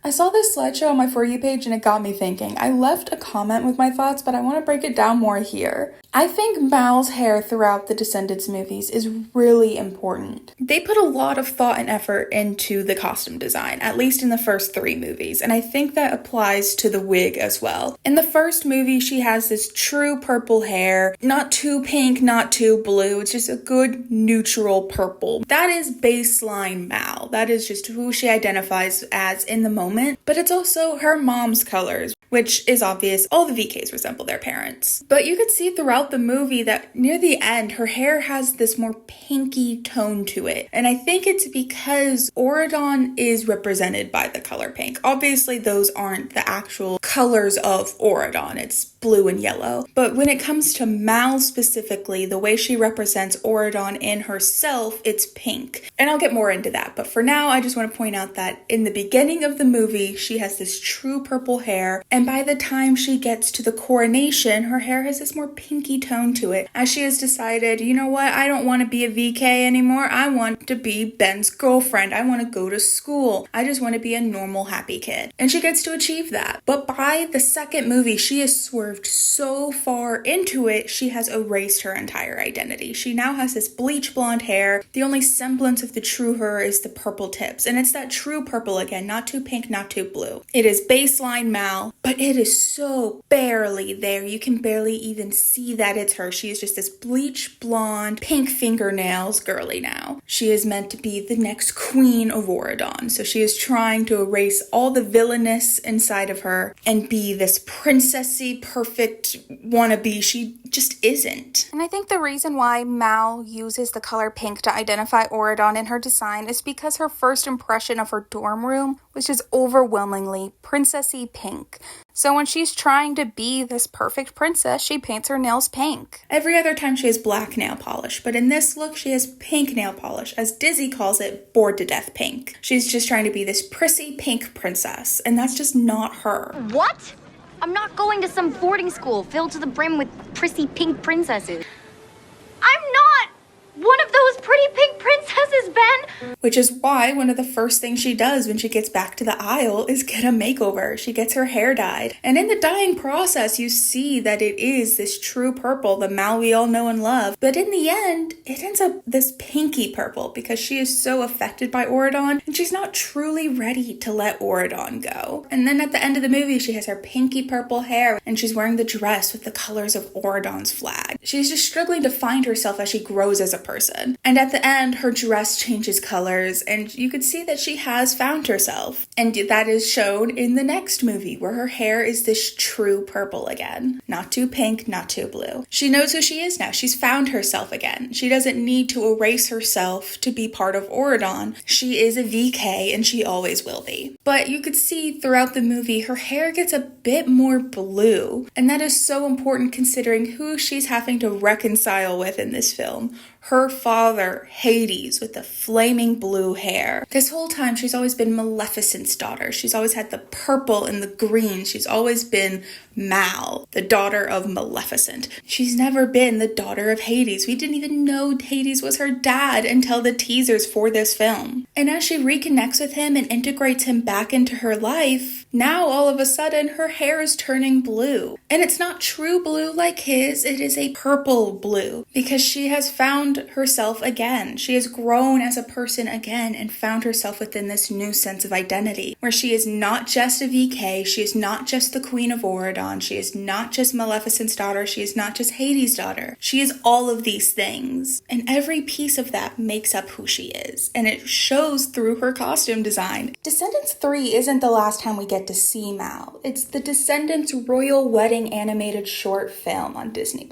I saw this slideshow on my For You page and it got me thinking. I left a comment with my thoughts, but I want to break it down more here. I think Mal's hair throughout the Descendants movies is really important. They put a lot of thought and effort into the costume design, at least in the first 3 movies, and I think that applies to the wig as well. In the first movie, she has this true purple hair, not too pink, not too blue, it's just a good neutral purple. That is baseline Mal. That is just who she identifies as in the moment, but it's also her mom's colors, which is obvious. All the VKs resemble their parents. But you could see throughout the movie that near the end, her hair has this more pinky tone to it. And I think it's because Auradon is represented by the color pink. Obviously, those aren't the actual colors of Auradon. It's blue and yellow. But when it comes to Mal specifically, the way she represents Auradon in herself, it's pink. And I'll get more into that. But for now, I just want to point out that in the beginning of the movie, she has this true purple hair. And by the time she gets to the coronation, her hair has this more pinky tone to it. As she has decided, you know what, I don't want to be a VK anymore. I want to be Ben's girlfriend. I want to go to school. I just want to be a normal, happy kid. And she gets to achieve that. But by the second movie, she has swerved so far into it, she has erased her entire identity. She now has this bleach blonde hair. The only semblance of the true her is the purple tips. And it's that true purple again, not too pink, not too blue. It is baseline Mal, but it is so barely there. You can barely even see that it's her. She is just this bleach blonde, pink fingernails girly now. She is meant to be the next queen of Auradon. So she is trying to erase all the villainous inside of her and be this princessy, perfect wannabe. She just isn't. And I think the reason why Mal uses the color pink to identify Auradon in her design is because her first impression of her dorm room was just overwhelmingly princessy pink. So when she's trying to be this perfect princess, she paints her nails pink. Every other time she has black nail polish, but in this look she has pink nail polish, as Dizzy calls it, bored to death pink. She's just trying to be this prissy pink princess, and that's just not her. What? I'm not going to some boarding school filled to the brim with prissy pink princesses. I'm not one of those pretty pink princesses, Ben! Which is why one of the first things she does when she gets back to the Isle is get a makeover. She gets her hair dyed. And in the dyeing process, you see that it is this true purple, the Mal we all know and love. But in the end, it ends up this pinky purple because she is so affected by Auradon and she's not truly ready to let Auradon go. And then at the end of the movie, she has her pinky purple hair and she's wearing the dress with the colors of Auradon's flag. She's just struggling to find herself as she grows as a person. And at the end, her dress changes colors and you could see that she has found herself. And that is shown in the next movie where her hair is this true purple again. Not too pink, not too blue. She knows who she is now. She's found herself again. She doesn't need to erase herself to be part of Auradon. She is a VK and she always will be. But you could see throughout the movie her hair gets a bit more blue. And that is so important considering who she's having to reconcile with in this film. Her father, Hades, with the flaming blue hair. This whole time, she's always been Maleficent's daughter. She's always had the purple and the green. She's always been Mal, the daughter of Maleficent. She's never been the daughter of Hades. We didn't even know Hades was her dad until the teasers for this film. And as she reconnects with him and integrates him back into her life, now all of a sudden her hair is turning blue. And it's not true blue like his, it is a purple blue because she has found herself again. She has grown as a person again and found herself within this new sense of identity where she is not just a VK, she is not just the Queen of Auradon, she is not just Maleficent's daughter, she is not just Hades' daughter. She is all of these things and every piece of that makes up who she is and it shows through her costume design. Descendants 3 isn't the last time we get to see Mal. It's the Descendants Royal Wedding animated short film on Disney+.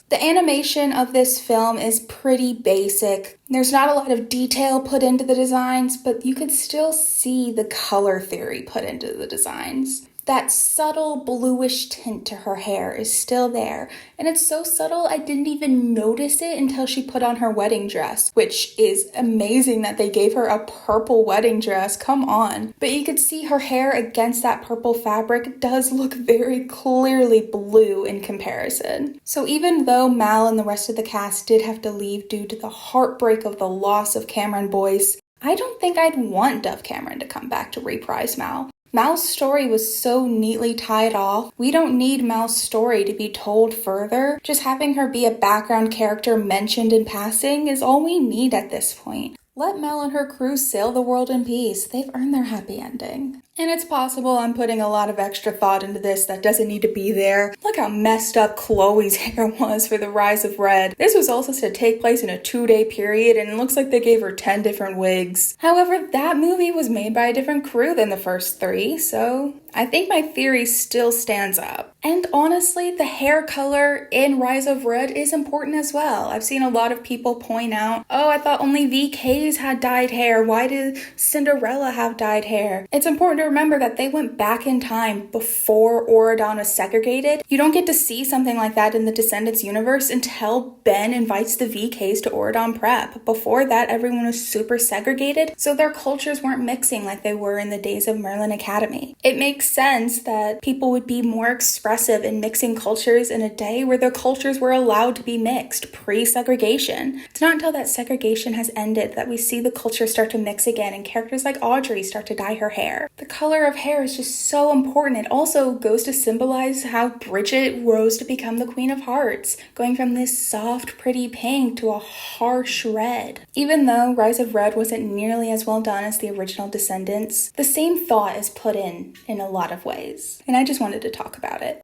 The animation of this film is pretty basic. There's not a lot of detail put into the designs, but you can still see the color theory put into the designs. That subtle bluish tint to her hair is still there, and it's so subtle I didn't even notice it until she put on her wedding dress, which is amazing that they gave her a purple wedding dress, come on. But you could see her hair against that purple fabric does look very clearly blue in comparison. So even though Mal and the rest of the cast did have to leave due to the heartbreak of the loss of Cameron Boyce, I don't think I'd want Dove Cameron to come back to reprise Mal. Mal's story was so neatly tied off. We don't need Mal's story to be told further. Just having her be a background character mentioned in passing is all we need at this point. Let Mel and her crew sail the world in peace. They've earned their happy ending. And it's possible I'm putting a lot of extra thought into this that doesn't need to be there. Look how messed up Chloe's hair was for The Rise of Red. This was also to take place in a 2-day period, and it looks like they gave her 10 different wigs. However, that movie was made by a different crew than the first 3, so I think my theory still stands up. And honestly, the hair color in Rise of Red is important as well. I've seen a lot of people point out, oh, I thought only VKs had dyed hair. Why did Cinderella have dyed hair? It's important to remember that they went back in time before Auradon was segregated. You don't get to see something like that in the Descendants universe until Ben invites the VKs to Auradon Prep. Before that, everyone was super segregated, so their cultures weren't mixing like they were in the days of Merlin Academy. It makes sense that people would be more expressive in mixing cultures in a day where their cultures were allowed to be mixed, pre-segregation. It's not until that segregation has ended that we see the culture start to mix again and characters like Audrey start to dye her hair. The color of hair is just so important. It also goes to symbolize how Bridget rose to become the Queen of Hearts, going from this soft, pretty pink to a harsh red. Even though Rise of Red wasn't nearly as well done as the original Descendants, the same thought is put in a lot of ways. And I just wanted to talk about it.